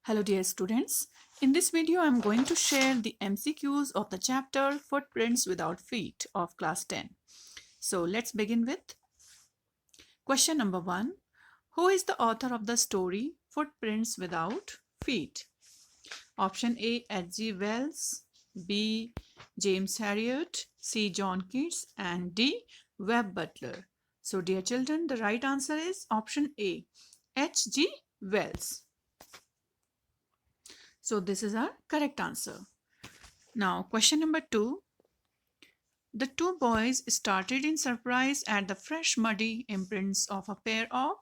Hello dear students. In this video I am going to share the MCQs of the chapter Footprints Without Feet of class 10. So let's begin with question number 1. Who is the author of the story Footprints Without Feet? Option A, H.G. Wells, B, James Harriot, C, John Keats, and D, Webb Butler. So dear children, the right answer is option A, H.G. Wells. So this is our correct answer. Now question number 2. The two boys started in surprise at the fresh muddy imprints of a pair of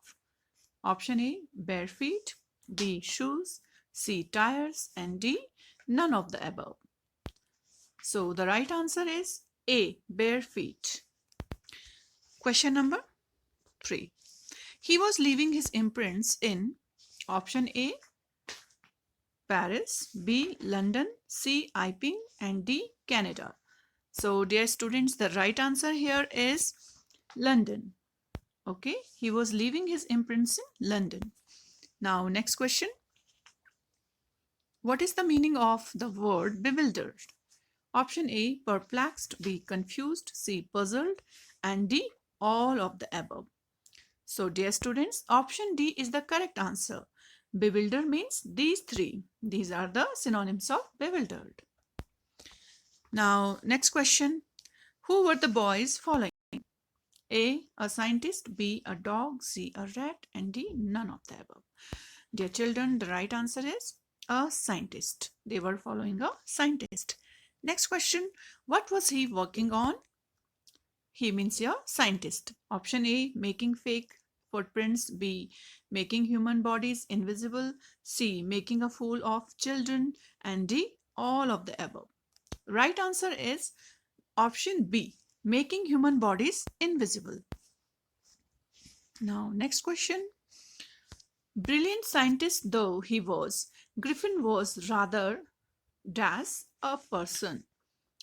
option A, bare feet, B, shoes, C, tires, and D, none of the above. So the right answer is A, bare feet. Question number 3. He was leaving his imprints in option A, Paris, B, London, C, Iping, and D, Canada. So dear students, the right answer here is London. Okay, he was leaving his imprints in London. Now next question. What is the meaning of the word bewildered? Option A, perplexed, B, confused, C, puzzled, and D, all of the above. So dear students, option D is the correct answer. Bewilder means these three. These are the synonyms of bewildered. Now, next question. Who were the boys following? A scientist, B, a dog, C, a rat, and D, none of the above. Dear children, the right answer is a scientist. They were following a scientist. Next question. What was he working on? He means a scientist. Option A, making fake footprints, B, making human bodies invisible, C, making a fool of children, and D, all of the above. Right answer is option B, making human bodies invisible. Now next question. Brilliant scientist though he was, Griffin was rather dash a person,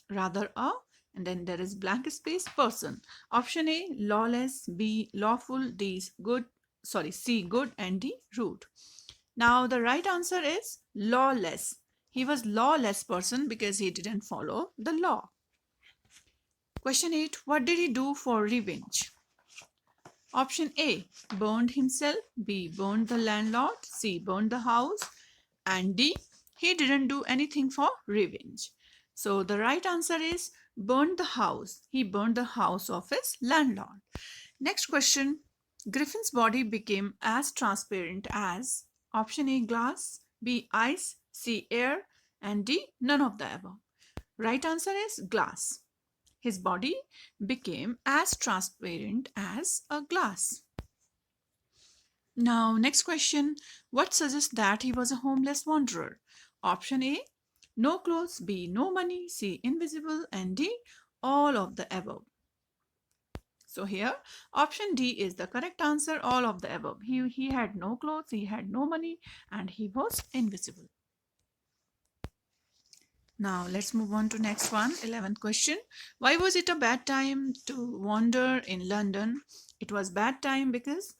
rather a, and then there is blank space, person. Option A, lawless, B, lawful, D, good, C, good, and D, rude. Now the right answer is lawless. He was lawless person because he didn't follow the law. Question 8. What did he do for revenge? Option A, burned himself, B, burned the landlord, C, burned the house, and D, he didn't do anything for revenge. So the right answer is burned the house. He burned the house of his landlord. Next question. Griffin's body became as transparent as option A, glass, B, ice, C, air, and D, none of the above. Right answer is glass. His body became as transparent as a glass. Now, next question. What suggests that he was a homeless wanderer? Option A, no clothes, B, no money, C, invisible, and D, all of the above. So here, option D is the correct answer, all of the above. He had no clothes, he had no money, and he was invisible. Now, let's move on to next one, 11th question. Why was it a bad time to wander in London? It was bad time because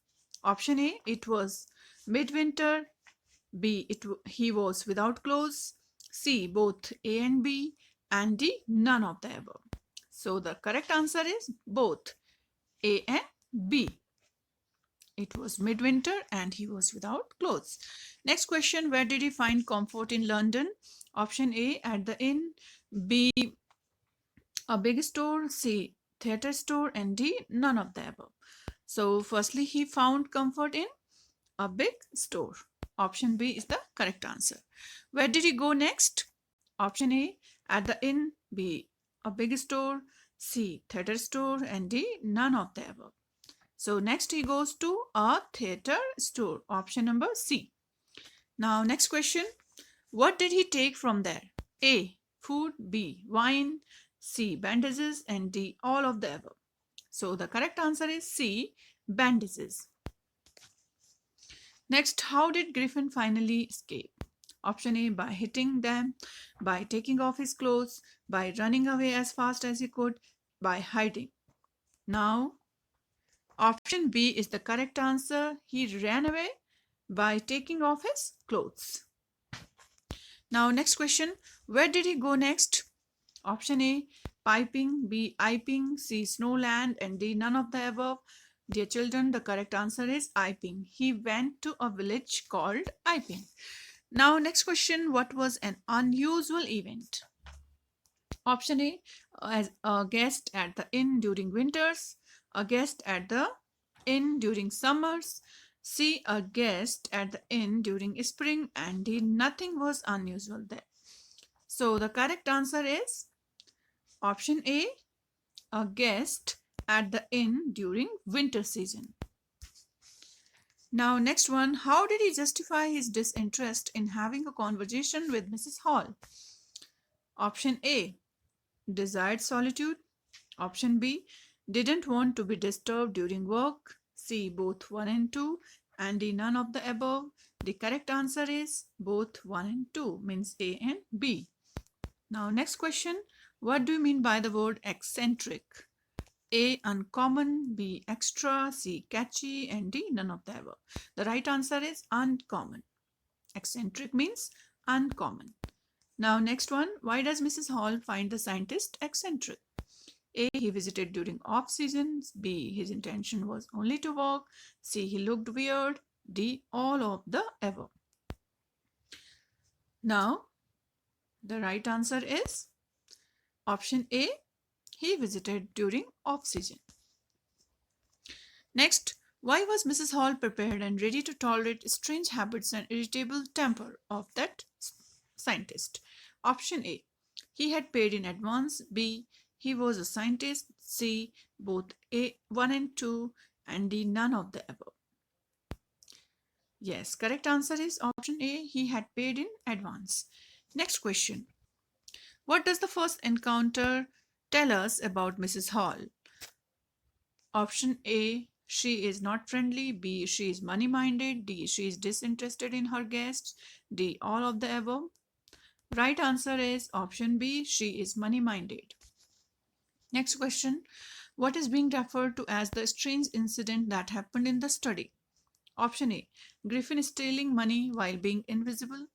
option A, it was midwinter, B, he was without clothes, C, both A and B, and D, none of the above. So the correct answer is both A and B. It was midwinter and he was without clothes. Next question, where did he find comfort in London? Option A, at the inn, B, a big store, C, theatre store, and D, none of the above. So firstly, he found comfort in a big store. Option B is the correct answer. Where did he go next? Option A, at the inn, B, a big store, C, theatre store, and D, none of the above. So next he goes to a theatre store. Option number C. Now next question. What did he take from there? A, food, B, wine, C, bandages, and D, all of the above. So the correct answer is C, bandages. Next, how did Griffin finally escape? Option A, by hitting them, by taking off his clothes, by running away as fast as he could, by hiding. Now, option B is the correct answer. He ran away by taking off his clothes. Now, next question. Where did he go next? Option A, piping, B, iping, C, snowland, and D, none of the above. Dear children, the correct answer is iping. He went to a village called Iping. Now, next question. What was an unusual event? Option A, as a guest at the inn during winters, a guest at the inn during summers, C, a guest at the inn during spring, and D, nothing was unusual there. So the correct answer is option A guest at the inn during winter season. Now, next one. How did he justify his disinterest in having a conversation with Mrs. Hall? Option A, desired solitude. Option B, didn't want to be disturbed during work. C, both 1 and 2. And D, none of the above. The correct answer is both 1 and 2, means A and B. Now, next question. What do you mean by the word eccentric? A, uncommon, B, extra, C, catchy, and D, none of the above. The right answer is uncommon. Eccentric means uncommon. Now, next one. Why does Mrs. Hall find the scientist eccentric? A, he visited during off seasons. B, his intention was only to work. C, he looked weird. D, all of the above. Now, the right answer is option A, he visited during off season. Next, why was Mrs. Hall prepared and ready to tolerate strange habits and irritable temper of that scientist? Option A, he had paid in advance. B, he was a scientist. C, both A, 1 and 2, and D, none of the above. Yes, correct answer is option A, he had paid in advance. Next question. What does the first encounter tell us about Mrs. Hall? Option A, she is not friendly. B, she is money-minded. D, she is disinterested in her guests. D, all of the above. Right answer is option B, she is money-minded. Next question. What is being referred to as the strange incident that happened in the study? Option A, Griffin stealing money while being invisible.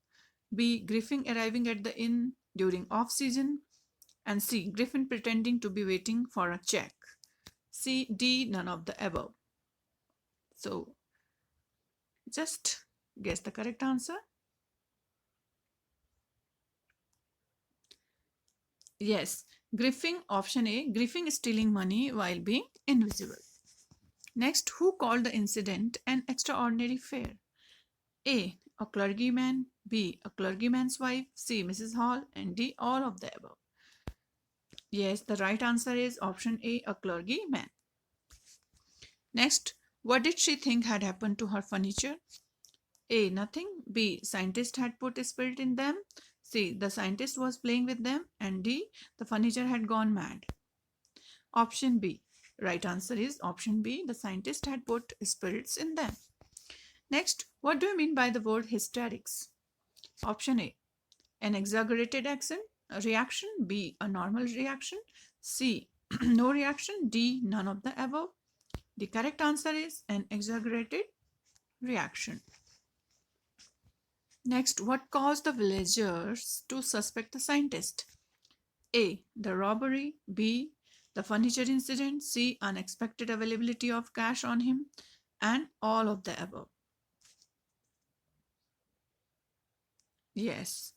B, Griffin arriving at the inn during off-season. And C, Griffin pretending to be waiting for a check. C, D, none of the above. So, just guess the correct answer. Yes, Griffin, option A, Griffin stealing money while being invisible. Next, who called the incident an extraordinary affair? A, a clergyman. B, a clergyman's wife. C, Mrs. Hall. And D, all of the above. Yes, the right answer is option A, a clergyman. Next, what did she think had happened to her furniture? A, nothing. B, scientist had put a spirit in them. C, the scientist was playing with them. And D, the furniture had gone mad. Option B. Right answer is option B, the scientist had put spirits in them. Next, what do you mean by the word hysterics? Option A, an exaggerated reaction. B, a normal reaction. C, no reaction. D, none of the above. The correct answer is an exaggerated reaction. Next, what caused the villagers to suspect the scientist? A, the robbery. B, the furniture incident. C, unexpected availability of cash on him. And all of the above. Yes,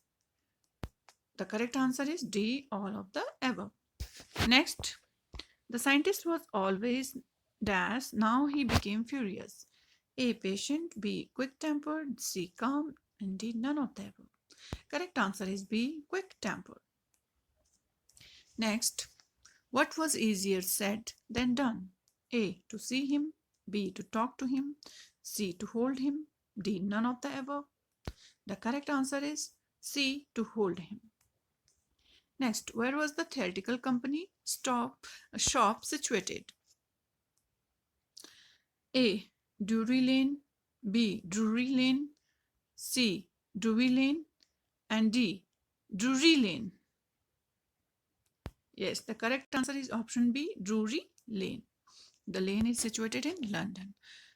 the correct answer is D, all of the above. Next, the scientist was always dash, now he became furious. A, patient. B, quick-tempered. C, calm. And D, none of the above. Correct answer is B, quick-tempered. Next, what was easier said than done? A, to see him. B, to talk to him. C, to hold him. D, none of the above. The correct answer is C, to hold him. Next, where was the theatrical company shop situated? A, Drury Lane. B, Drury Lane. C, Drury Lane. And D, Drury Lane. Yes, the correct answer is option B, Drury Lane. The lane is situated in London.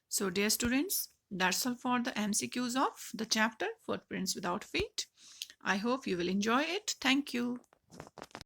So, dear students, that's all for the MCQs of the chapter Footprints Without Feet. I hope you will enjoy it. Thank you.